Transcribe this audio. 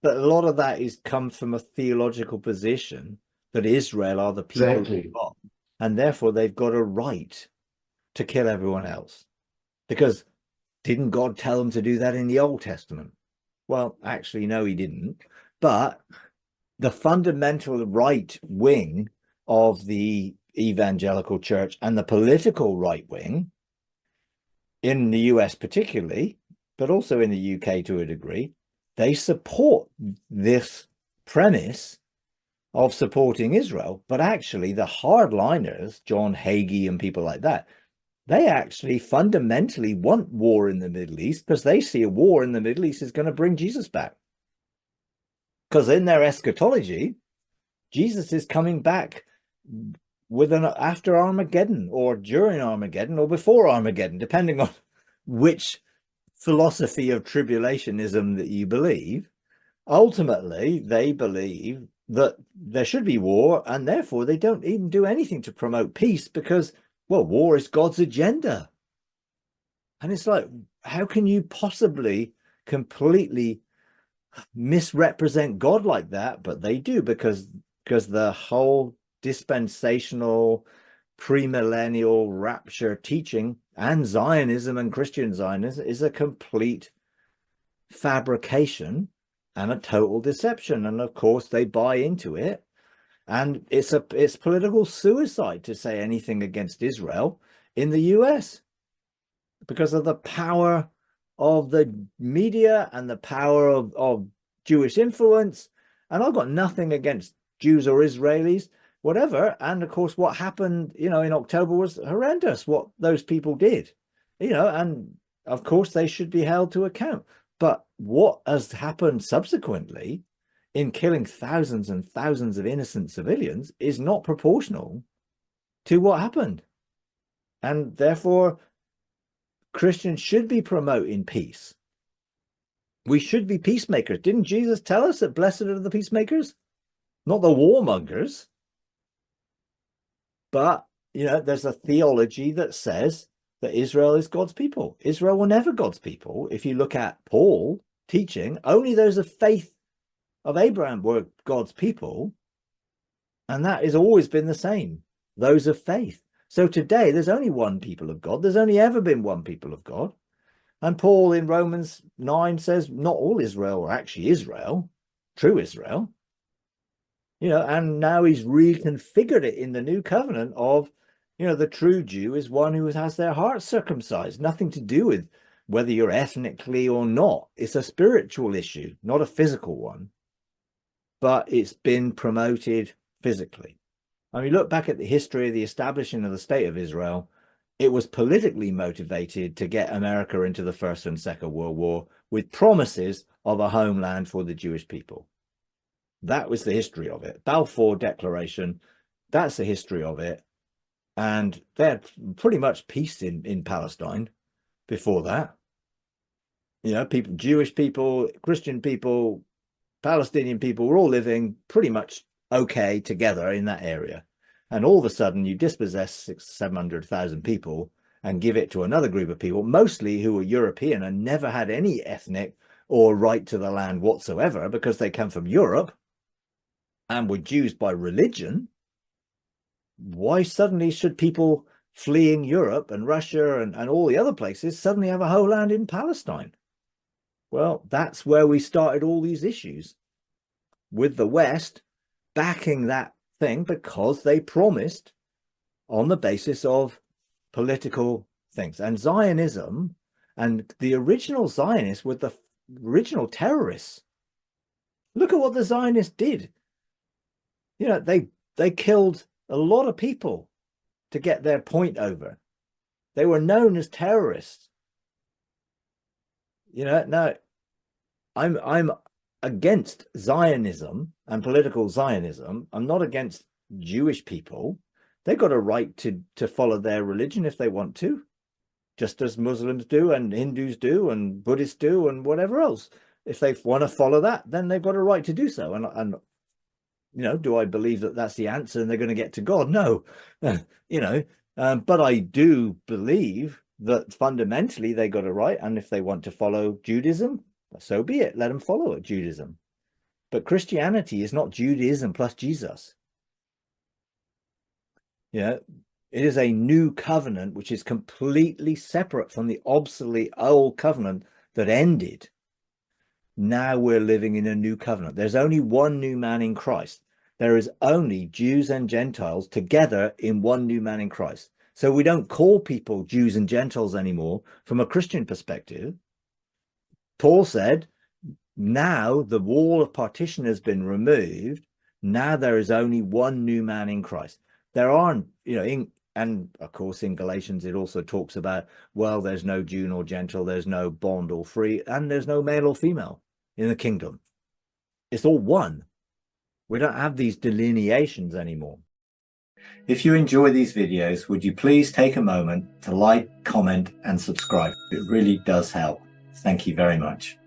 But a lot of that is comes from a theological position that Israel are the people of Exactly. God, and therefore they've got a right to kill everyone else. Because didn't God tell them to do that in the Old Testament? Well, actually, no, he didn't. But the fundamental right wing of the evangelical church and the political right wing in the US particularly, but also in the UK to a degree, they support this premise of supporting Israel. But actually, the hardliners, John Hagee and people like that, they actually fundamentally want war in the Middle East because they see a war in the Middle East is going to bring Jesus back. Because in their eschatology, Jesus is coming back with an after Armageddon or during Armageddon or before Armageddon, depending on which philosophy of tribulationism that you believe. Ultimately, they believe that there should be war, and therefore they don't even do anything to promote peace because, well, war is God's agenda. And it's like, how can you possibly completely misrepresent God like that? But they do because the whole dispensational premillennial rapture teaching and Zionism and Christian Zionism is a complete fabrication and a total deception. And of course, they buy into it. And it's political suicide to say anything against Israel in the US because of the power of the media and the power of Jewish influence. And I've got nothing against Jews or Israelis, whatever. And of course, what happened, in October was horrendous, what those people did, and of course they should be held to account. But what has happened subsequently in killing thousands and thousands of innocent civilians is not proportional to what happened. And therefore, Christians should be promoting peace. We should be peacemakers. Didn't Jesus tell us that blessed are the peacemakers? Not the warmongers. But, there's a theology that says that Israel is God's people. Israel were never God's people. If you look at Paul teaching, only those of faith of Abraham were God's people. And that has always been the same, those of faith. So today, there's only one people of God. There's only ever been one people of God. And Paul in Romans 9 says not all Israel are actually Israel, true Israel, and now he's reconfigured it in the new covenant of, the true Jew is one who has their heart circumcised, nothing to do with whether you're ethnically or not. It's a spiritual issue, not a physical one, but it's been promoted physically. I mean, look back at the history of the establishing of the state of Israel. It was politically motivated to get America into the First and Second World War with promises of a homeland for the Jewish people. That was the history of it. Balfour Declaration, that's the history of it. And they had pretty much peace in Palestine before that. People, Jewish people, Christian people, Palestinian people were all living pretty much okay together in that area. And all of a sudden you dispossess 700,000 people and give it to another group of people, mostly who were European and never had any ethnic or right to the land whatsoever because they come from Europe and were Jews by religion. Why suddenly should people fleeing Europe and Russia and all the other places suddenly have a whole land in Palestine? Well, that's where we started all these issues with the West backing that thing because they promised on the basis of political things. And Zionism and the original Zionists were the original terrorists. Look at what the Zionists did. They killed a lot of people to get their point over. They were known as terrorists. Now I'm against Zionism and political Zionism. I'm not against Jewish people. They've got a right to follow their religion if they want to, just as Muslims do and Hindus do and Buddhists do and whatever else. If they want to follow that, then they've got a right to do so. And do I believe that that's the answer and they're going to get to God? No, but I do believe that fundamentally they got a right. And if they want to follow Judaism, so be it. Let them follow it, Judaism. But Christianity is not Judaism plus Jesus. It is a new covenant, which is completely separate from the obsolete old covenant that ended. Now we're living in a new covenant. There's only one new man in Christ. There is only Jews and Gentiles together in one new man in Christ. So we don't call people Jews and Gentiles anymore from a Christian perspective. Paul said, now the wall of partition has been removed. Now there is only one new man in Christ. There aren't, and of course in Galatians it also talks about, well, there's no Jew nor Gentile, there's no bond or free, and there's no male or female in the kingdom. It's all one. We don't have these delineations anymore. If you enjoy these videos, would you please take a moment to like, comment, and subscribe? It really does help. Thank you very much.